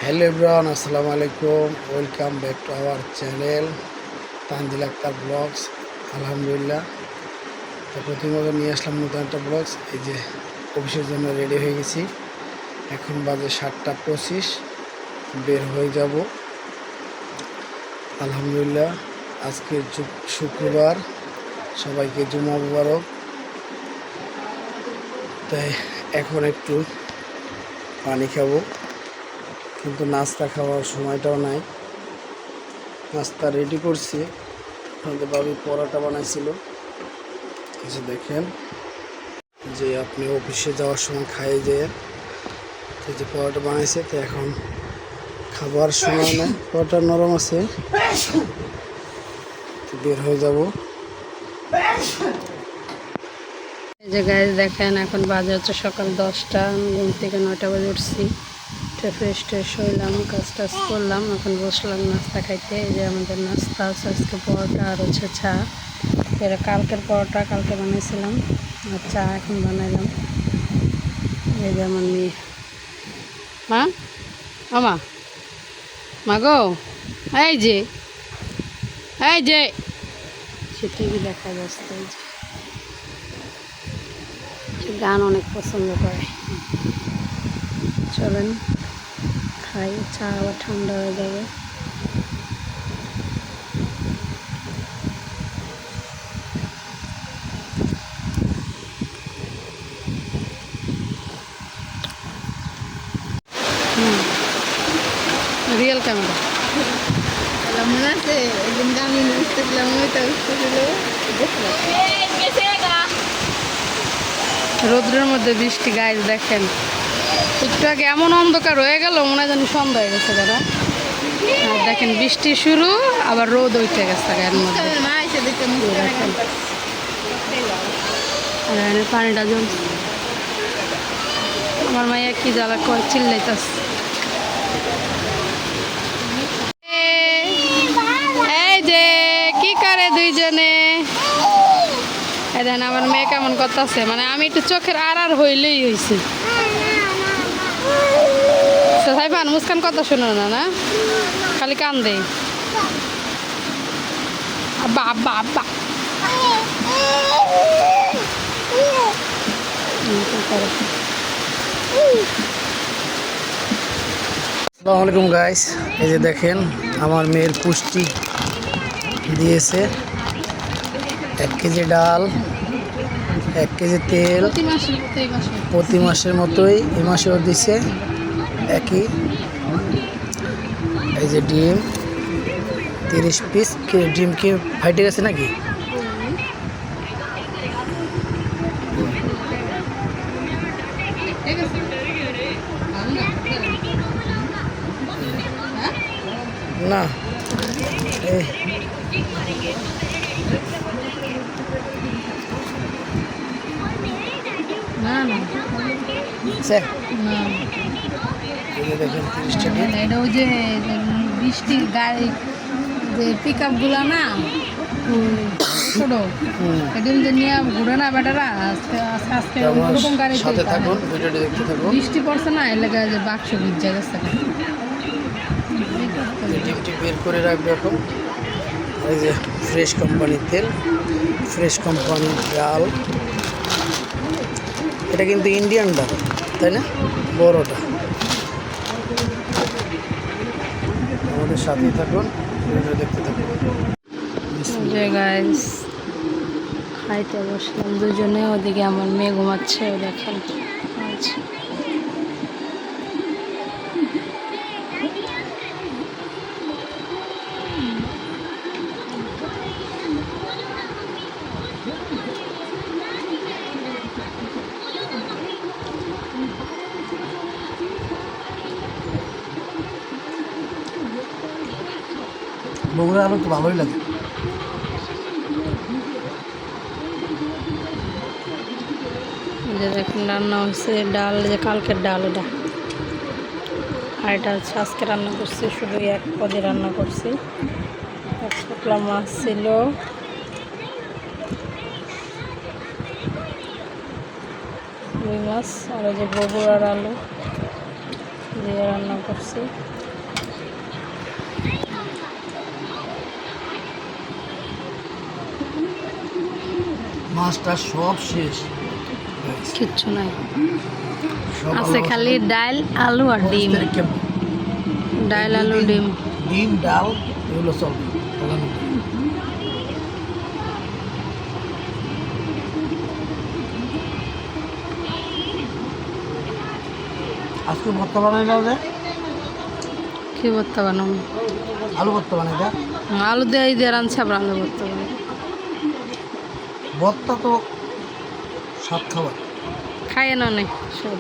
Hello everyone, আসসালামু আলাইকুম। Welcome back to our channel Tanzil Akter vlogs. আলহামদুলিল্লাহ, তো প্রতিমতো নিয়ে আসলাম নতুন একটা ব্লগস। এই যে অফিসের জন্য রেডি হয়ে গেছি। এখন বাজে 7:25, বের হয়ে যাব। আলহামদুলিল্লাহ, আজকে শুক্রবার, সবাইকে জুমা মুবারক। তাই এখন একটু পানি খাবো, কিন্তু নাস্তা খাওয়ার সময়টাও নাই। নাস্তা রেডি করছি, আপনাদের বাবি পরোটা বানাইছিল। যে দেখেন, যে আপনি অফিসে যাওয়ার সময় খাই যে পরোটা বানাইছে, তো এখন খাবার সময় না, পরোটা নরম আছে, তো বের হয়ে যাব। এই যে গাইজ দেখেন, এখন বাজে হচ্ছে সকাল 10টা। ঘুম থেকে 9টা বাজে উঠছি, ফ্রেশ ট্রেশ হইলাম, কাজ টাজ করলাম, এখন বসলাম নাস্তা খাইতে। এই যে আমাদের নাস্তা আছে আজকে পরোটা আর হচ্ছে চা। এটা কালকের পরোটা, কালকে বানাইছিলাম, আর চা এখন বানাইলাম। এই যে আমার মেয়ে, মা আমা মা গো, এই যে সে টিভি দেখা যাচ্ছে। এই যে সে গান অনেক পছন্দ করে। চলেন খাই, চা আবার ঠান্ডা হয়ে যাবে। রিয়েল ক্যামেরা মনে আছে একদিন আমি উঠতেছিলাম, ওইটা উঠতেছিল রোদ্রের মধ্যে বৃষ্টি। গাইজ দেখেন, একটু আগে এমন অন্ধকার হয়ে গেল, মনে হয় জানি সন্ধ্যা হয়ে গেছে দাদা। আর দেখেন বৃষ্টি শুরু, আবার রোদ উঠে গেছে গায়ের মধ্যে। মা এসে দেখতে দেখেন আর এখানে পানিটা জমছে। আমার মাইয়া কি জ্বালা করে চিল্লাইতাছে। এই যে কি করে দুইজনে, এই দেখেন আমার মেয়ে কেমন করতেছে, মানে আমি একটু চোখের আর হইলেই হয়েছে। সাইফান মুস্কান কথা শোনো না, না খালি কান্দে। আব্বা আব্বা আব্বা। আসসালামু আলাইকুম গাইস। এই যে দেখেন, আমার মেয়ের পুষ্টি দিয়েছে 1 কেজি ডাল, 1 কেজি তেল, প্রতি মাসের মতোই এই মাসেও দিছে একই। এই যে ডিম 30 পিস। ডিম কি ফাইটে গেছে নাকি? না, এই না না সে না, এই যে দেখেন 30টা ডিম। এটা ওই যে বৃষ্টির গাড়ি, যে পিক আপগুলো না ছোট, এদিন যে নিয়ে ঘুরে না বেটারা, আজকে আজকে ওরকম গাড়ি সাথে থাকুন, ভিডিওটি দেখতে থাকুন। বৃষ্টি পড়ছে না, এলাকা যে বাক্স ভিজে গেছে। এই ডিমটি বের করে রাখবো এখন। এই যে ফ্রেশ কোম্পানির তেল, ফ্রেশ কোম্পানির ডাল। এটা কিন্তু ইন্ডিয়ান ডাল, তাই না? বড়টা। আমাদের সাথেই থাকুন, ভিডিও দেখতে থাকুন। যে গাইস খাইতে বসলাম দুজনে, ওদিকে আমার মেয়ে ঘুমাচ্ছে, ও দেখেন। আচ্ছা বগুড়া আলু তো ভালোই লাগে। যে দেখেন রান্না হয়েছে ডাল, যে কালকের ডাল এটা, আর এটা হচ্ছে আজকে রান্না করছি, শুধু এক পদে রান্না করছি। শুকলা মাছ ছিল, রুই মাছ, আর ওই যে বগুড়ার আলু দিয়ে রান্না করছি। মাছটা সব শেষ, কিচ্ছু নাই, সব আছে খালি ডাল আলু আর ডিম। ডাল আলু ডিম। ডিম ডাল এগুলো চলবে। আজকে ভর্তা বানাই দাও যে, কি ভর্তা বানাবো? আলু ভর্তা বানাই দাও। আলু দিয়ে দিয়ে রাঁধছি, আবার আলু ভর্তা বানাবো। ভর্তা তো স্বাদ খাবার। খাইয়ে না অনেক সব।